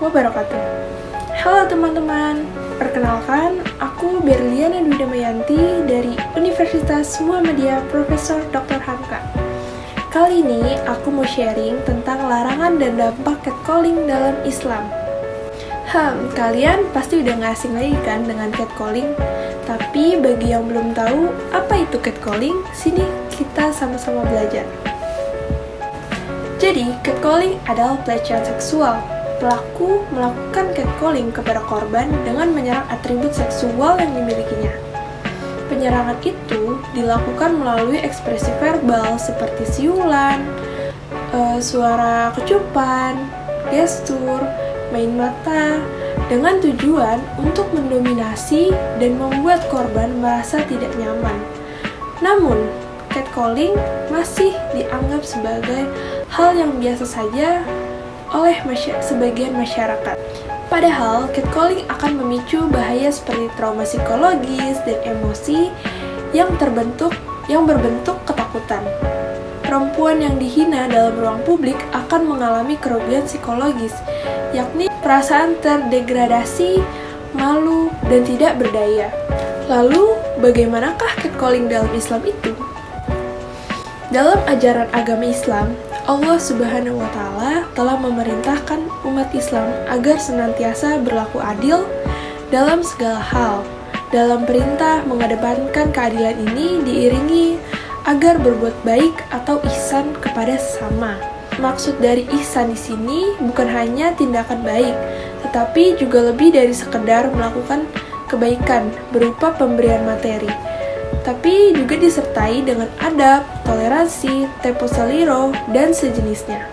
wabarakatuh. Halo teman-teman, perkenalkan aku Berliana Dwi Damayanti dari Universitas Muhammadiyah Profesor Dr. Hamka. Kali ini aku mau sharing tentang larangan dan dampak catcalling dalam Islam. Kalian pasti udah gak asing lagi kan dengan catcalling? Tapi bagi yang belum tahu apa itu catcalling, sini kita sama-sama belajar. Jadi, catcalling adalah pelecehan seksual. Pelaku melakukan catcalling kepada korban dengan menyerang atribut seksual yang dimilikinya. Penyerangan itu dilakukan melalui ekspresi verbal seperti siulan, suara kecupan, gestur, main mata, dengan tujuan untuk mendominasi dan membuat korban merasa tidak nyaman. Namun, catcalling masih dianggap sebagai hal yang biasa saja oleh sebagian masyarakat. Padahal, catcalling akan memicu bahaya seperti trauma psikologis dan emosi yang berbentuk ketakutan. Perempuan yang dihina dalam ruang publik akan mengalami kerugian psikologis, yakni perasaan terdegradasi, malu, dan tidak berdaya. Lalu, bagaimanakah catcalling dalam Islam itu? Dalam ajaran agama Islam, Allah Subhanahu wa Ta'ala telah memerintahkan umat Islam agar senantiasa berlaku adil dalam segala hal. Dalam perintah mengedepankan keadilan ini diiringi agar berbuat baik atau ihsan kepada sesama. Maksud dari ihsan di sini bukan hanya tindakan baik, tetapi juga lebih dari sekedar melakukan kebaikan berupa pemberian materi, tapi juga disertai dengan adab, toleransi, tempo seliro, dan sejenisnya.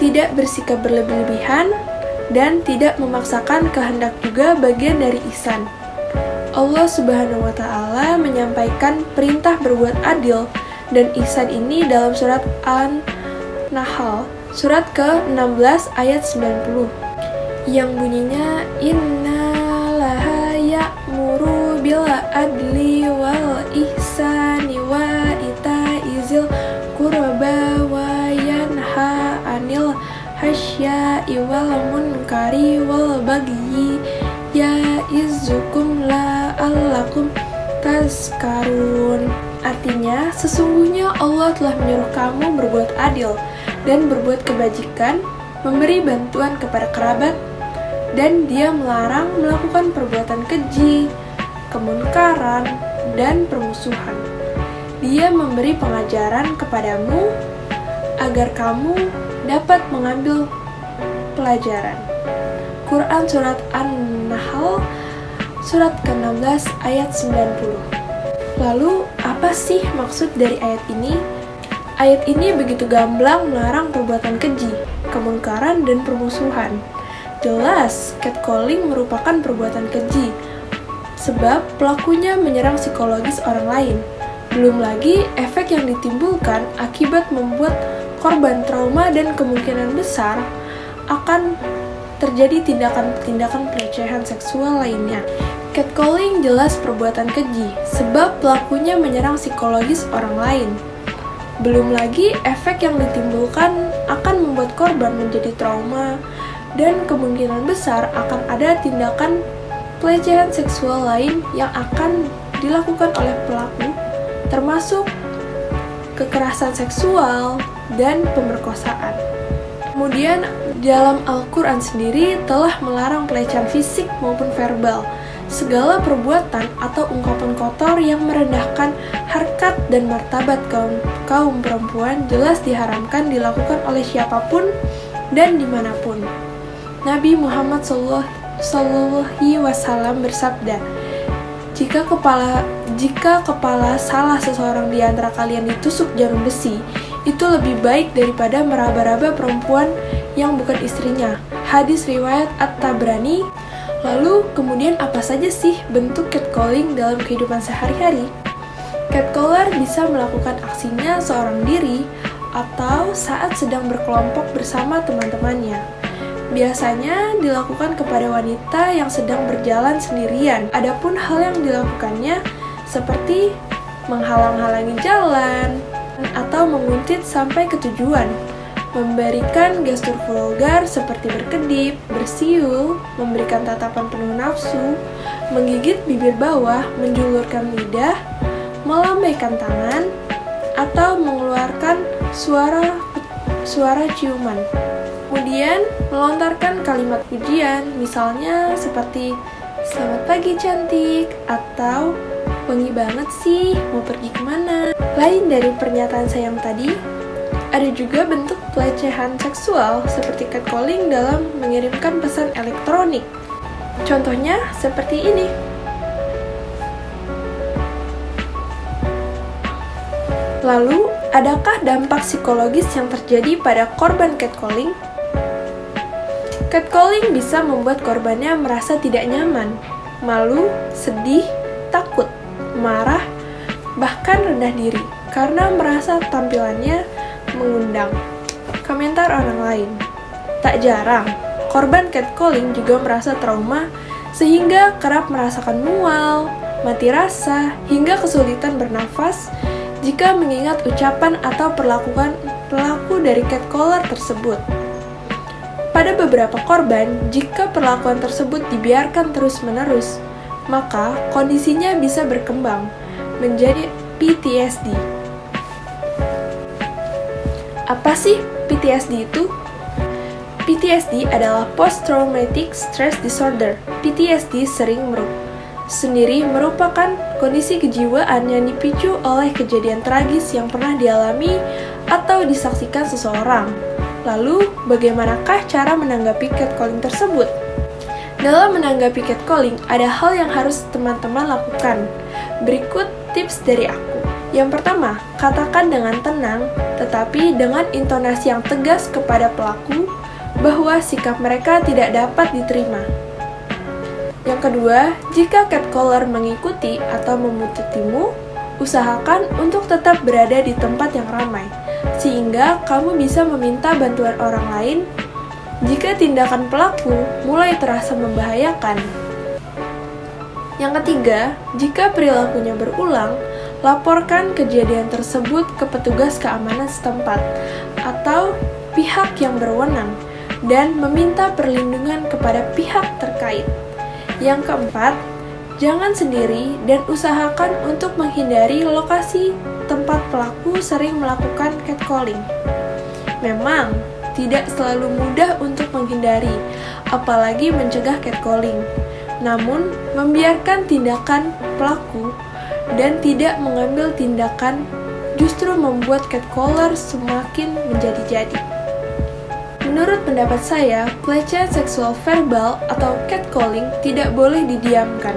Tidak bersikap berlebih-lebihan dan tidak memaksakan kehendak juga bagian dari ihsan. Allah Subhanahu wa Ta'ala menyampaikan perintah berbuat adil dan ihsan ini dalam surat An-Nahl, surat ke-16 ayat 90, yang bunyinya Innallaha ya'muru bil adli wal ihsani wa ita'izil qurba wa yanha 'anil hasya'i wal munkari wal bagyi ya'izukum la'allakum tazkarun. Artinya, sesungguhnya Allah telah menyuruh kamu berbuat adil dan berbuat kebajikan, memberi bantuan kepada kerabat, dan Dia melarang melakukan perbuatan keji, kemunkaran, dan permusuhan. Dia memberi pengajaran kepadamu agar kamu dapat mengambil pelajaran. Quran Surat An-Nahl, surat ke-16 ayat 90. Lalu, apa sih maksud dari ayat ini? Ayat ini begitu gamblang melarang perbuatan keji, kemunkaran, dan permusuhan. Jelas, catcalling merupakan perbuatan keji, sebab pelakunya menyerang psikologis orang lain. Belum lagi efek yang ditimbulkan akibat membuat korban trauma dan kemungkinan besar akan terjadi tindakan-tindakan pelecehan seksual lainnya. Catcalling jelas perbuatan keji, sebab pelakunya menyerang psikologis orang lain. Belum lagi efek yang ditimbulkan akan membuat korban menjadi trauma, dan kemungkinan besar akan ada tindakan pelecehan seksual lain yang akan dilakukan oleh pelaku, termasuk kekerasan seksual dan pemerkosaan. Kemudian, dalam Al-Quran sendiri telah melarang pelecehan fisik maupun verbal. Segala perbuatan atau ungkapan kotor yang merendahkan harkat dan martabat kaum perempuan jelas diharamkan dilakukan oleh siapapun dan dimanapun. Nabi Muhammad SAW bersabda, jika kepala salah seseorang di antara kalian ditusuk jarum besi, itu lebih baik daripada meraba-raba perempuan yang bukan istrinya. Hadis riwayat At-Tabrani. Lalu, kemudian apa saja sih bentuk catcalling dalam kehidupan sehari-hari? Catcaller bisa melakukan aksinya seorang diri atau saat sedang berkelompok bersama teman-temannya. Biasanya dilakukan kepada wanita yang sedang berjalan sendirian. Adapun hal yang dilakukannya seperti menghalang-halangi jalan atau menguntit sampai ke tujuan, memberikan gestur vulgar seperti berkedip, bersiul, memberikan tatapan penuh nafsu, menggigit bibir bawah, menjulurkan lidah, melambaikan tangan, atau mengeluarkan suara ciuman. Kemudian, melontarkan kalimat pujian, misalnya seperti "Selamat pagi cantik" atau "Wangi banget sih, mau pergi kemana?" Lain dari pernyataan sayang tadi, ada juga bentuk pelecehan seksual seperti catcalling dalam mengirimkan pesan elektronik. Contohnya seperti ini. Lalu, adakah dampak psikologis yang terjadi pada korban catcalling? Catcalling bisa membuat korbannya merasa tidak nyaman, malu, sedih, takut, marah, bahkan rendah diri karena merasa tampilannya mengundang komentar orang lain. Tak jarang, korban catcalling juga merasa trauma sehingga kerap merasakan mual, mati rasa, hingga kesulitan bernafas jika mengingat ucapan atau perilaku dari catcaller tersebut. Pada beberapa korban, jika perlakuan tersebut dibiarkan terus-menerus, maka kondisinya bisa berkembang menjadi PTSD. Apa sih PTSD itu? PTSD adalah Post Traumatic Stress Disorder. PTSD sendiri merupakan kondisi kejiwaan yang dipicu oleh kejadian tragis yang pernah dialami atau disaksikan seseorang. Lalu, bagaimanakah cara menanggapi catcalling tersebut? Dalam menanggapi catcalling, ada hal yang harus teman-teman lakukan. Berikut tips dari aku. Yang pertama, katakan dengan tenang, tetapi dengan intonasi yang tegas kepada pelaku bahwa sikap mereka tidak dapat diterima. Yang kedua, jika catcaller mengikuti atau memututimu, usahakan untuk tetap berada di tempat yang ramai, sehingga kamu bisa meminta bantuan orang lain jika tindakan pelaku mulai terasa membahayakan. Yang ketiga, jika perilakunya berulang, laporkan kejadian tersebut ke petugas keamanan setempat atau pihak yang berwenang dan meminta perlindungan kepada pihak terkait. Yang keempat, jangan sendiri dan usahakan untuk menghindari lokasi tempat pelaku sering melakukan catcalling. Memang, tidak selalu mudah untuk menghindari, apalagi mencegah catcalling. Namun, membiarkan tindakan pelaku dan tidak mengambil tindakan justru membuat catcaller semakin menjadi-jadi. Menurut pendapat saya, pelecehan seksual verbal atau catcalling tidak boleh didiamkan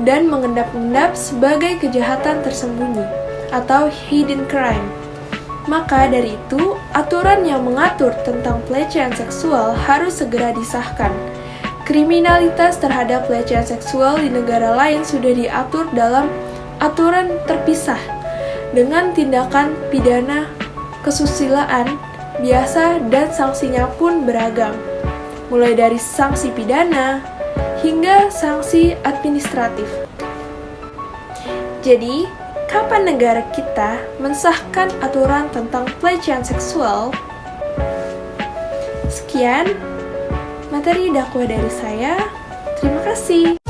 dan mengendap-endap sebagai kejahatan tersembunyi atau hidden crime. Maka dari itu, aturan yang mengatur tentang pelecehan seksual harus segera disahkan. Kriminalitas terhadap pelecehan seksual di negara lain sudah diatur dalam aturan terpisah dengan tindakan pidana kesusilaan biasa dan sanksinya pun beragam, mulai dari sanksi pidana hingga sanksi administratif. Jadi, kapan negara kita mensahkan aturan tentang pelecehan seksual? Sekian materi dakwah dari saya. Terima kasih.